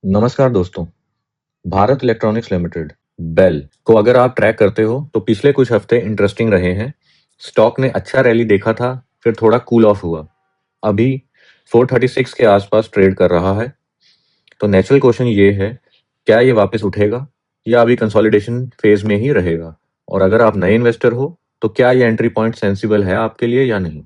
नमस्कार दोस्तों। Bharat electronics limited bell को अगर आप ट्रैक करते हो तो पिछले कुछ हफ्ते इंटरेस्टिंग रहे हैं। स्टॉक ने अच्छा रैली देखा था, फिर थोड़ा कूल ऑफ हुआ। अभी 436 के आसपास ट्रेड कर रहा है। तो नेचुरल क्वेश्चन ये है, क्या ये वापस उठेगा या अभी कंसोलिडेशन फेज में ही रहेगा? और अगर आप नए इन्वेस्टर हो तो क्या ये एंट्री पॉइंट सेंसिबल है आपके लिए या नहीं?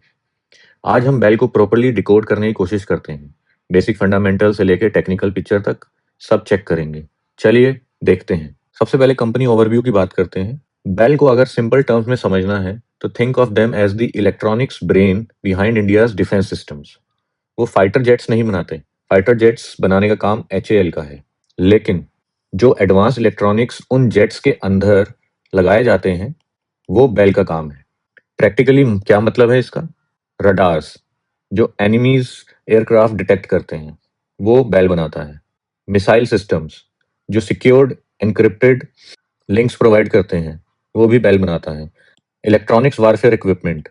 आज हम बेल को प्रॉपर्ली डिकोड करने की कोशिश करते हैं। बेसिक फंडामेंटल से लेकर टेक्निकल पिक्चर तक सब चेक करेंगे। चलिए देखते हैं। सबसे पहले कंपनी ओवरव्यू की बात करते हैं। बेल को अगर सिंपल टर्म्स में समझना है तो think of them as the electronics brain behind India's defence systems. वो फाइटर जेट्स नहीं बनाते। फाइटर जेट्स बनाने का काम HAL का है, लेकिन जो एडवांस इलेक्ट्रॉनिक्स उन जेट्स के अंदर लगाए जाते हैं वो बेल का काम है। प्रैक्टिकली क्या मतलब है इसका? रडार्स जो एनिमीज एयरक्राफ्ट डिटेक्ट करते हैं वो बेल बनाता है। मिसाइल सिस्टम्स जो सिक्योर्ड एनक्रिप्टेड लिंक्स प्रोवाइड करते हैं वो भी बेल बनाता है। इलेक्ट्रॉनिक्स वारफेयर इक्विपमेंट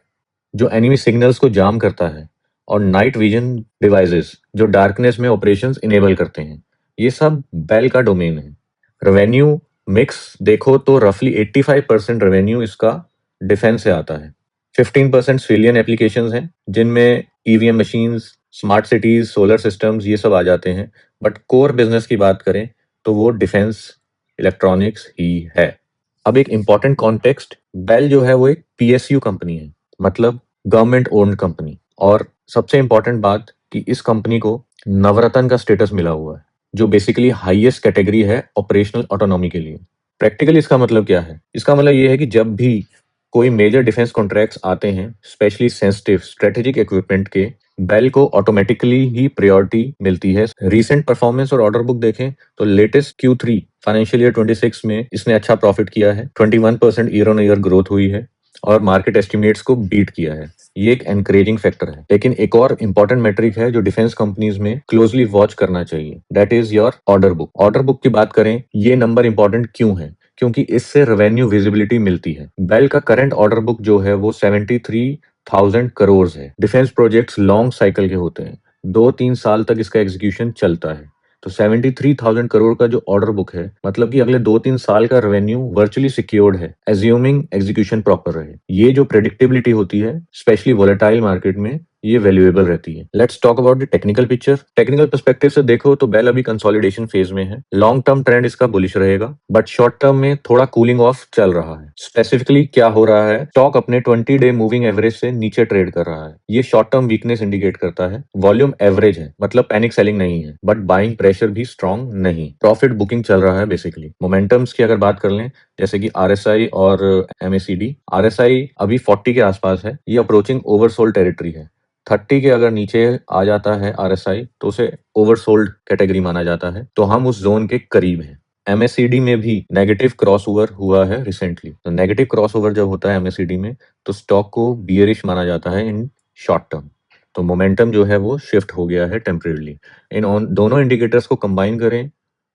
जो एनिमी सिग्नल्स को जाम करता है, और नाइट विजन डिवाइसेस जो डार्कनेस में ऑपरेशंस इनेबल करते हैं, ये सब बेल का डोमेन है। रेवेन्यू मिक्स देखो तो रफली 85% रेवेन्यू इसका डिफेंस से आता है। 15% सिविलियन एप्लीकेशंस हैं जिनमें EVM machines, smart cities, solar systems ये सब आ जाते हैं। बट कोर बिजनेस की बात करें तो वो डिफेंस इलेक्ट्रॉनिक्स ही है। अब एक इंपॉर्टेंट कॉन्टेक्स्ट, बेल जो है वो एक PSU कंपनी है, मतलब गवर्नमेंट ओन्ड कंपनी। और सबसे इंपॉर्टेंट बात कि इस कंपनी को नवरत्न का स्टेटस मिला हुआ है, जो बेसिकली हाईएस्ट कैटेगरी है ऑपरेशनल ऑटोनॉमी के लिए। प्रैक्टिकली इसका मतलब क्या है? इसका मतलब ये है कि जब भी कोई मेजर डिफेंस कॉन्ट्रैक्ट्स आते हैं, स्पेशली सेंसिटिव स्ट्रेटेजिक इक्विपमेंट के, बेल को ऑटोमेटिकली ही प्रायोरिटी मिलती है। रीसेंट परफॉर्मेंस और ऑर्डर बुक देखें तो लेटेस्ट Q3 फाइनेंशियल ईयर 26 में इसने अच्छा प्रॉफिट किया है। 21% ईयर ऑन ईयर ग्रोथ हुई है और मार्केट एस्टिमेट्स को बीट किया है। ये एक एनकरेजिंग फैक्टर है। लेकिन एक और इंपॉर्टेंट मेट्रिक है जो डिफेंस कंपनीज में क्लोजली वॉच करना चाहिए, that is your order book. Order book की बात करें, ये नंबर इंपॉर्टेंट क्यों है? क्योंकि इससे रेवेन्यू विजिबिलिटी मिलती है। बेल का करंट ऑर्डर बुक जो है वो 73,000 करोड़ है। डिफेंस प्रोजेक्ट्स लॉन्ग साइकिल के होते हैं, 2-3 साल तक इसका एग्जीक्यूशन चलता है। तो 73,000 करोड़ का जो ऑर्डर बुक है, मतलब कि अगले 2-3 साल का रेवेन्यू वर्चुअली सिक्योर्ड है, एज्यूमिंग एग्जीक्यूशन प्रॉपर रहे। ये जो प्रेडिक्टेबिलिटी होती है, स्पेशली वोलेटाइल मार्केट में, ये वैल्यूएबल रहती है। Let's talk about the technical picture. Technical perspective से देखो तो बेल अभी कंसोलिडेशन फेज में है। लॉन्ग टर्म ट्रेंड इसका बुलिश रहेगा, बट शॉर्ट टर्म में थोड़ा कूलिंग ऑफ चल रहा है। स्पेसिफिकली क्या हो रहा है? स्टॉक अपने 20-डे मूविंग एवरेज से नीचे ट्रेड कर रहा है। ये शॉर्ट टर्म वीकनेस इंडिकेट करता है। वॉल्यूम एवरेज है, मतलब पैनिक सेलिंग नहीं है, बट बाइंग प्रेशर भी स्ट्रॉन्ग नहीं। प्रॉफिट बुकिंग चल रहा है बेसिकली। मोमेंटम्स की अगर बात कर लें, जैसे कि RSI और MACD। RSI अभी 40 के आसपास है, ये अप्रोचिंग ओवरसोल्ड टेरिटरी है। 30 के अगर नीचे आ जाता है RSI तो उसे ओवरसोल्ड कैटेगरी माना जाता है, तो हम उस जोन के करीब हैं। MACD में भी नेगेटिव क्रॉसओवर हुआ है रिसेंटली। तो नेगेटिव क्रॉसओवर जब होता है MACD में, तो स्टॉक को बियरिश माना जाता है इन शॉर्ट टर्म। तो मोमेंटम जो है वो शिफ्ट हो गया है टेम्परेरीली। दोनों इंडिकेटर्स को कंबाइन करें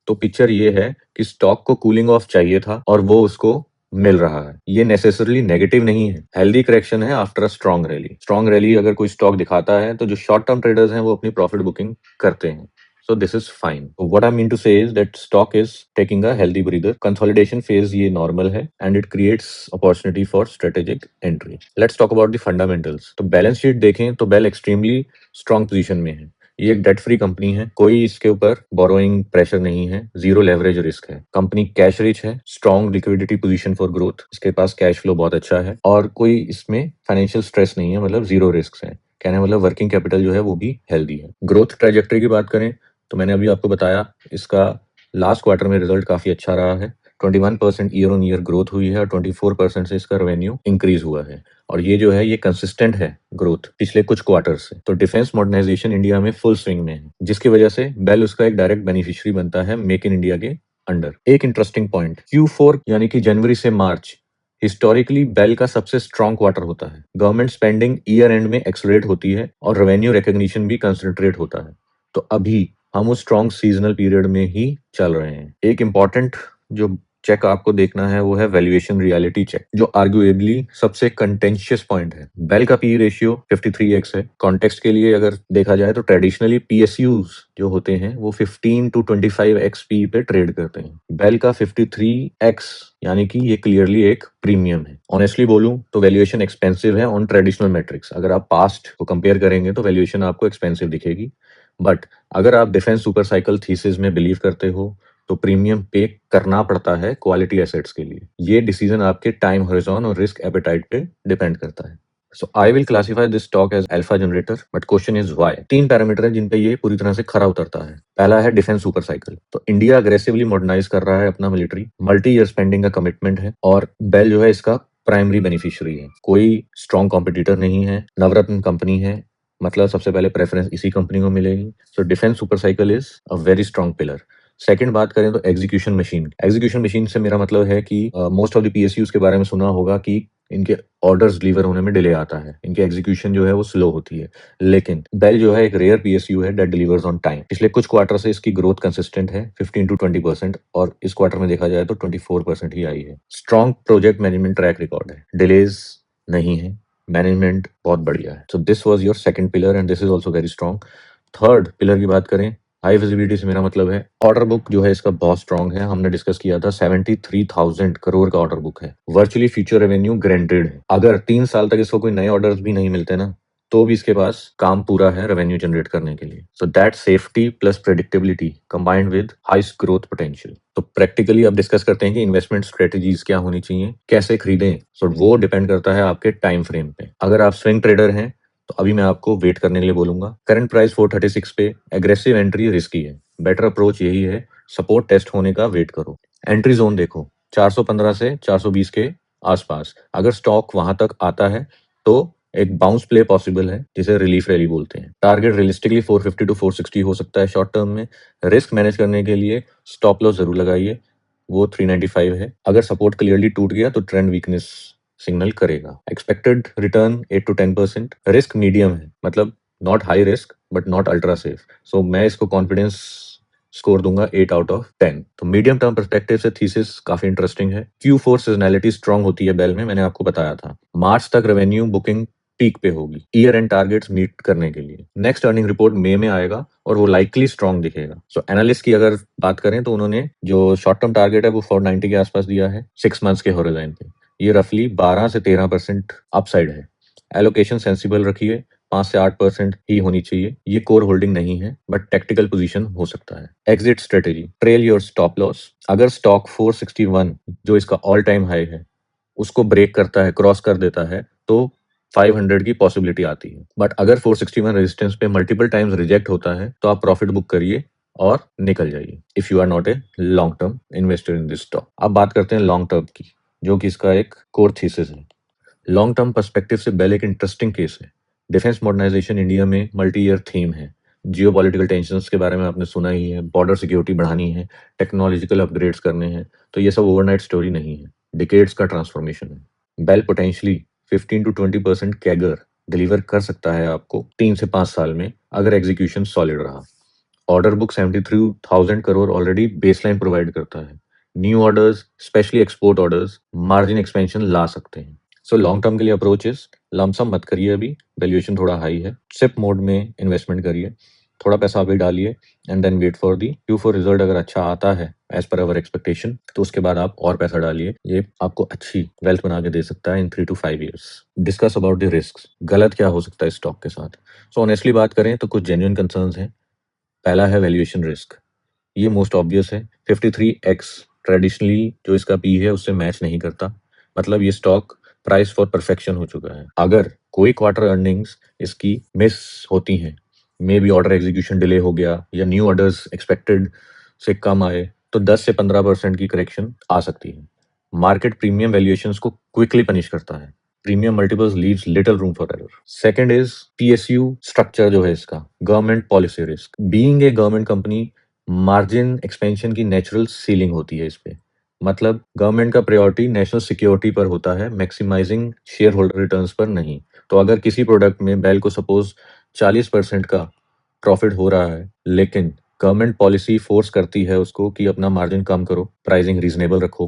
तो पिक्चर ये है कि स्टॉक को कूलिंग ऑफ चाहिए था और वो उसको मिल रहा है। ये नेसेसरली नेगेटिव नहीं है, हेल्दी करेक्शन है after a strong rally. Strong rally अगर कोई स्टॉक दिखाता है तो जो शॉर्ट टर्म ट्रेडर्स हैं वो अपनी प्रॉफिट बुकिंग करते हैं। So this is fine. So what I mean to say is that stock is taking a healthy breather. Consolidation phase ये normal है and it creates opportunity for strategic entry. Let's talk about the fundamentals. तो balance sheet देखें तो Bell extremely strong position में है। ये एक debt free company है, कोई इसके ऊपर बोरोइंग प्रेशर नहीं है, जीरो लेवरेज रिस्क है। कंपनी कैश रिच है, strong liquidity position for growth, इसके पास कैश फ्लो बहुत अच्छा है और कोई इसमें फाइनेंशियल स्ट्रेस नहीं है, मतलब जीरो रिस्क है। कहने मतलब वर्किंग कैपिटल जो है वो भी हेल्दी है। ग्रोथ ट्रेजेक्टरी की बात करें तो मैंने अभी आपको बताया, इसका लास्ट क्वार्टर में रिजल्ट काफी अच्छा रहा है। 21% ईयर ऑन ईयर ग्रोथ हुई है और 24% से इसका रेवेन्यू इंक्रीज हुआ है। और ये जो है ये कंसिस्टेंट है ग्रोथ पिछले कुछ क्वार्टर से। तो डिफेंस मॉडर्नाइजेशन इंडिया में फुल स्विंग में है, जिसकी वजह से बेल उसका एक डायरेक्ट बेनिफिशियरी बनता है मेक इन इंडिया के अंडर। एक इंटरेस्टिंग पॉइंट, Q4 यानी कि जनवरी से मार्च हिस्टोरिकली बेल का सबसे स्ट्रॉन्ग क्वार्टर होता है। गवर्नमेंट स्पेंडिंग ईयर एंड में एक्सलरेट होती है और रेवेन्यू रिकॉग्निशन भी कंसंट्रेट होता है। तो अभी हम उस स्ट्रॉन्ग सीजनल पीरियड में ही चल रहे हैं। एक इंपॉर्टेंट जो चेक आपको देखना है वो है वैल्यूएशन रियलिटी चेक, जो आर्ग्यूएबली सबसे कंटेंशियस पॉइंट है। बेल का पी रेशियो 53x है। कॉन्टेक्स्ट के लिए अगर देखा जाए तो ट्रेडिशनली पीएसयूज जो होते हैं वो 15 to 25x पी पे ट्रेड करते हैं। बेल का 53x यानी कि ये क्लियरली एक प्रीमियम है। ऑनेस्टली बोलूं तो वैल्यूएशन एक्सपेंसिव है ऑन ट्रेडिशनल मेट्रिक्स। अगर आप पास्ट को कंपेयर करेंगे तो वैल्यूएशन आपको एक्सपेंसिव दिखेगी, बट अगर आप डिफेंस सुपर साइकिल थीसिस में बिलीव करते हो तो प्रीमियम पे करना पड़ता है क्वालिटी एसेट्स के लिए। ये डिसीजन आपके टाइम होरिजॉन और रिस्क एपेटाइट पे डिपेंड करता है। So I will classify this stock as alpha generator, but question is why. 3 parameter है जिन पे ये पूरी तरह से खरा उतरता है। पहला है डिफेंस सुपर साइकिल। तो इंडिया अग्रेसिवली मॉडर्नाइज कर रहा है अपना मिलिट्री, मल्टी ईयर स्पेंडिंग का कमिटमेंट है और बेल जो है इसका प्राइमरी बेनिफिशियरी है। कोई स्ट्रॉन्ग कॉम्पिटिटर नहीं है, नवरत्न कंपनी है, मतलब सबसे पहले प्रेफरेंस इसी कंपनी को मिलेगी। So defence super cycle is a very strong pillar. Second बात करें तो एग्जीक्यूशन मशीन। एग्जीक्यूशन मशीन से मेरा मतलब है कि मोस्ट ऑफ द पीएसयूज के बारे में सुना होगा कि इनके ऑर्डर्स डिलीवर होने में डिले आता है, इनकी एग्जीक्यूशन जो है वो स्लो होती है। लेकिन बेल जो है एक रेयर पीएसयू है दैट डिलीवर्स ऑन टाइम। पिछले कुछ क्वार्टर से इसकी ग्रोथ कंसिस्टेंट है 15 to 20%, और इस क्वार्टर में देखा जाए तो 24% ही आई है। Strong project management track record है, डिलेज नहीं है, मैनेजमेंट बहुत बढ़िया है। So this was your second pillar and this is also very strong. Third pillar की बात करें, हाई विजिबिलिटी से मेरा मतलब है ऑर्डर बुक जो है इसका बहुत स्ट्रॉन्ग है। हमने डिस्कस किया था 73,000 करोड़ का ऑर्डर बुक है। वर्चुअली फ्यूचर रेवेन्यू ग्रांटेड है। अगर 3 साल तक इसको कोई नए ऑर्डर्स भी नहीं मिलते ना तो भी इसके पास काम पूरा है रेवेन्यू जनरेट करने के लिए। So that safety plus predictability combined with high growth potential. तो प्रैक्टिकली अब डिस्कस करते हैं कि इन्वेस्टमेंट स्ट्रेटेजीज क्या होनी चाहिए, कैसे खरीदें। सो वो डिपेंड करता है आपके टाइम फ्रेम पे। अगर आप स्विंग ट्रेडर हैं तो अभी मैं आपको वेट करने के लिए बोलूंगा। करंट प्राइस 436 पे, एग्रेसिव एंट्री रिस्की है। बेटर अप्रोच यही है, सपोर्ट टेस्ट होने का वेट करो। एंट्री जोन देखो 415 से 420 के आसपास। अगर स्टॉक वहां तक आता है तो एक बाउंस प्ले पॉसिबल है जिसे रिलीफ रैली बोलते हैं। टारगेट रियलिस्टिकली 450 to 460 हो सकता है शॉर्ट टर्म में। रिस्क मैनेज करने के लिए स्टॉप लॉस जरूर लगाइए, वो 395 है। अगर सपोर्ट क्लियरली टूट गया तो ट्रेंड वीकनेस सिग्नल करेगा। Expected return 8 to 10%। Risk medium है, मतलब not high risk but not ultra safe. So मैं इसको कॉन्फिडेंस स्कोर दूंगा 8 out of 10। तो मीडियम टर्म परस्पेक्टिव से थीसिस काफी इंटरेस्टिंग है। Q4 सीजनैलिटी स्ट्रांग होती है बेल में, मैंने आपको बताया था। मार्च तक रेवेन्यू बुकिंग पीक पे होगी ईयर एंड टारगेट्स मीट करने के लिए। नेक्स्ट अर्निंग रिपोर्ट मई में आएगा और वो लाइकली स्ट्रांग दिखेगा। सो एनालिस्ट की अगर बात करें तो उन्होंने जो शॉर्ट टर्म टारगेट है वो 490 के आसपास दिया है 6 मंथ्स के होराइजन पे। ये रफली 12 से 13% अपसाइड है। एलोकेशन सेंसिबल रखिए, 5 से 8% ही होनी चाहिए। ये कोर होल्डिंग नहीं है बट टेक्टिकल पोजीशन हो सकता है। Exit strategy, trail your stop loss. अगर स्टॉक 461 जो इसका ऑल टाइम हाई है उसको ब्रेक करता है, क्रॉस कर देता है तो 500 की पॉसिबिलिटी आती है। बट अगर 461 रेजिस्टेंस पे मल्टीपल टाइम्स रिजेक्ट होता है तो आप प्रॉफिट बुक करिए और निकल जाइए if you are not a long term investor in this stock. अब बात करते हैं लॉन्ग टर्म की, जो कि इसका एक कोर थीसिस है। लॉन्ग टर्म पर्सपेक्टिव से बेल एक इंटरेस्टिंग केस है। डिफेंस मॉडर्नाइजेशन इंडिया में मल्टी ईयर थीम है। जियो पॉलिटिकल टेंशन के बारे में आपने सुना ही है, बॉर्डर सिक्योरिटी बढ़ानी है, टेक्नोलॉजिकल अपग्रेड्स करने हैं। तो ये सब ओवरनाइट स्टोरी नहीं है, डिकेड्स का ट्रांसफॉर्मेशन है। BEL potentially 15 to 20% CAGR deliver कर सकता है आपको 3 से 5 साल में अगर एग्जीक्यूशन सॉलिड रहा। Order book 73,000 crore already baseline provide करता है। New orders specially export orders margin expansion ला सकते हैं। सो लॉन्ग टर्म के लिए अप्रोच इज लमसम मत करिए, अभी वैल्यूएशन थोड़ा हाई है। सिप मोड में इन्वेस्टमेंट करिए, थोड़ा पैसा अभी डालिए and then wait for the Q4 result. अगर अच्छा आता है एज पर अवर एक्सपेक्टेशन तो उसके बाद आप और पैसा डालिए, ये आपको अच्छी वेल्थ बना के दे सकता है इन 3 to 5 years। Discuss about the risk, गलत क्या हो सकता है स्टॉक के साथ। सो ऑनेस्टली बात करें तो कुछ जेन्युइन कंसर्न्स हैं। पहला है वैल्यूएशन रिस्क, ये मोस्ट ऑब्वियस है। 53x ट्रेडिशनली जो इसका पी है उससे मैच नहीं करता, मतलब ये स्टॉक प्राइस फॉर परफेक्शन हो चुका है। अगर कोई क्वार्टर अर्निंग्स इसकी मिस होती हैं, may be order execution delay हो गया या न्यू ऑर्डर्स एक्सपेक्टेड से कम आए तो 10 से 15% की करेक्शन आ सकती है। मार्केट प्रीमियम वैल्यूएशंस को क्विकली पनिश करता है। Premium multiples leaves little room for error. Second is PSU structure जो है इसका, government policy risk. Being a government company margin expansion की नेचुरल सीलिंग होती है इस पे, मतलब गवर्नमेंट का प्रायोरिटी नेशनल सिक्योरिटी पर होता है, मैक्सिमाइजिंग शेयर होल्डर रिटर्न्स पर नहीं। तो अगर किसी प्रोडक्ट में बेल को सपोज 40% का प्रॉफिट हो रहा है लेकिन गवर्नमेंट पॉलिसी फोर्स करती है उसको कि अपना मार्जिन कम करो, प्राइसिंग रीजनेबल रखो,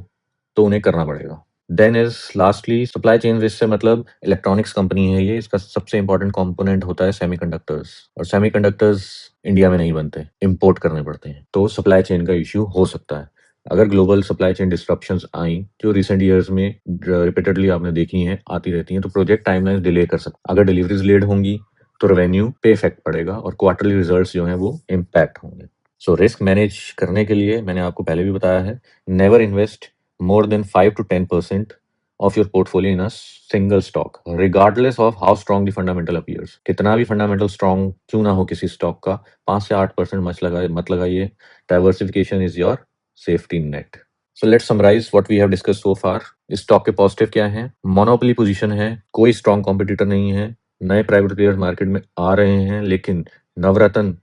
तो उन्हें करना पड़ेगा। Then is lastly supply chain risk से मतलब इलेक्ट्रॉनिक्स कंपनी है ये, इसका सबसे इंपॉर्टेंट कंपोनेंट होता है सेमीकंडक्टर्स, और सेमीकंडक्टर्स इंडिया में नहीं बनते, इंपोर्ट करने पड़ते हैं, तो सप्लाई चेन का इश्यू हो सकता है। अगर ग्लोबल सप्लाई चेन डिस्ट्रप्शंस आई जो रिसेंट ईयर्स में रिपीटेडली आपने देखी हैं, आती रहती हैं, तो प्रोजेक्ट टाइमलाइन डिले कर सकते। अगर डिलीवरीज लेट होंगी तो रेवेन्यू पे इफेक्ट पड़ेगा और क्वार्टरली रिजल्ट्स जो हैं वो इम्पैक्ट होंगे। सो रिस्क मैनेज करने के लिए मैंने आपको पहले भी बताया है, never invest more than 5 to 10% of your portfolio in a single stock, regardless of how strong the fundamental appears. कितना भी fundamental strong क्यों ना हो किसी stock का, 5 से 8% मत लगाइए। Diversification is your safety net. So let's summarize what we have discussed so far. इस stock के positive क्या हैं? Monopoly position है, कोई strong competitor नहीं है, नए private players market में आ रहे हैं, लेकिन नवरत्न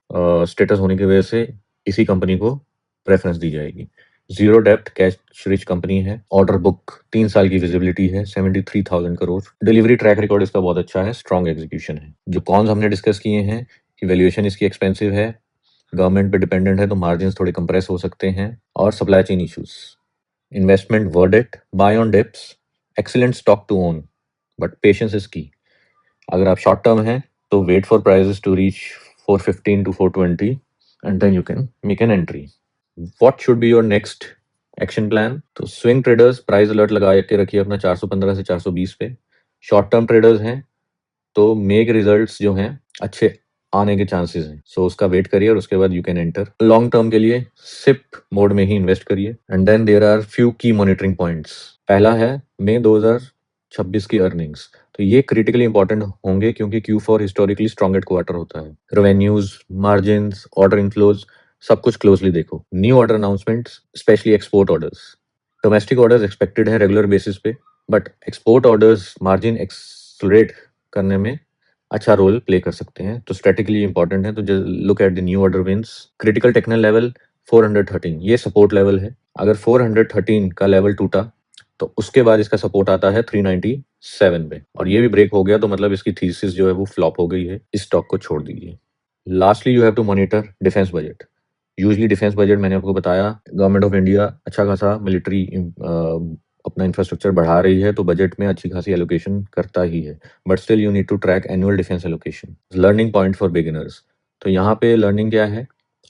status होने की वजह से इसी कंपनी को प्रेफरेंस दी जाएगी। जीरो डेप्ट कैश रिच कंपनी है, ऑर्डर बुक 3 साल की विजिबिलिटी है, 73,000 करोड़, डिलीवरी ट्रैक रिकॉर्ड इसका बहुत अच्छा है, स्ट्रॉन्ग एग्जीक्यूशन है। जो कॉन्स हमने डिस्कस किए हैं कि वैल्यूएशन इसकी एक्सपेंसिव है, गवर्नमेंट पे डिपेंडेंट है तो मार्जिन थोड़े कंप्रेस हो सकते हैं, और supply chain issues. Investment verdict, buy on dips, excellent stock to own, but patience is key. अगर आप शॉर्ट टर्म हैं तो wait for prices to reach 415 to 420 and then you can make an entry. What should be your next action plan? तो swing traders price alert लगा के रखिए अपना 415 से 420 पे। शॉर्ट टर्म ट्रेडर्स हैं तो मेक रिजल्ट्स जो हैं अच्छे आने के चांसेस हैं, सो उसका वेट करिए और उसके बाद you can enter. Long term के लिए सिप मोड में ही इन्वेस्ट करिए। And then there are few key monitoring points. पहला है मई 2026 की अर्निंग्स, तो ये क्रिटिकली इंपॉर्टेंट होंगे क्योंकि Q4 हिस्टोरिकली स्ट्रॉन्गेस्ट क्वार्टर होता है। रेवेन्यूज, मार्जिन्स, ऑर्डर इनफ्लोज सब कुछ क्लोजली देखो। New order announcements, specially export orders. Domestic orders expected है रेगुलर बेसिस पे, but export orders margin accelerate करने में अच्छा रोल प्ले कर सकते हैं, तो स्ट्रेटेजिकली इंपॉर्टेंट है। तो look at the new order wins. Critical technical level 413, ये सपोर्ट लेवल है। अगर 413 का लेवल टूटा तो उसके बाद इसका सपोर्ट आता है 397 पे, और ये भी ब्रेक हो गया तो मतलब इसकी थीसिस जो है वो फ्लॉप हो गई है, इस स्टॉक को छोड़ दीजिए। Lastly you have to monitor defence budget. Usually defence budget मैंने आपको बताया, गवर्नमेंट ऑफ इंडिया अच्छा खासा मिलिट्री अपना इंफ्रास्ट्रक्चर बढ़ा रही है, तो बजट में अच्छी खासी एलोकेशन करता ही है, but still you need to track annual defence allocation. Learning point for beginners, तो यहाँ पे लर्निंग क्या है?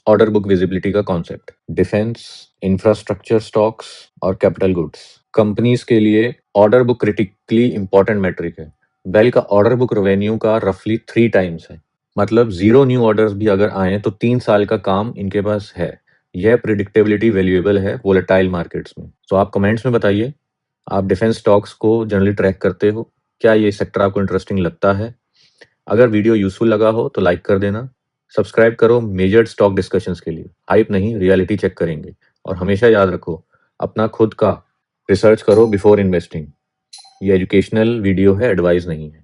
ऑर्डर बुक विजिबिलिटी का कॉन्सेप्ट, डिफेंस, इंफ्रास्ट्रक्चर स्टॉक्स और कैपिटल गुड्स कंपनीज के लिए order book critically important metric है। बेल का ऑर्डर बुक रेवेन्यू का रफली 3 टाइम्स है, मतलब 0 न्यू ऑर्डर्स भी अगर आए तो 3 साल का काम इनके पास है। यह प्रिडिक्टेबिलिटी वैल्यूएबल है वोलेटाइल मार्केट्स में। तो आप कमेंट्स में बताइए, आप डिफेंस स्टॉक्स को जनरली ट्रैक करते हो? क्या ये सेक्टर आपको इंटरेस्टिंग लगता है? अगर वीडियो यूजफुल लगा हो तो लाइक कर देना, सब्सक्राइब करो मेजर्ड स्टॉक डिस्कशंस के लिए। हाइप नहीं, रियलिटी चेक करेंगे। और हमेशा याद रखो, अपना खुद का रिसर्च करो बिफोर इन्वेस्टिंग। ये एजुकेशनल वीडियो है, एडवाइस नहीं है।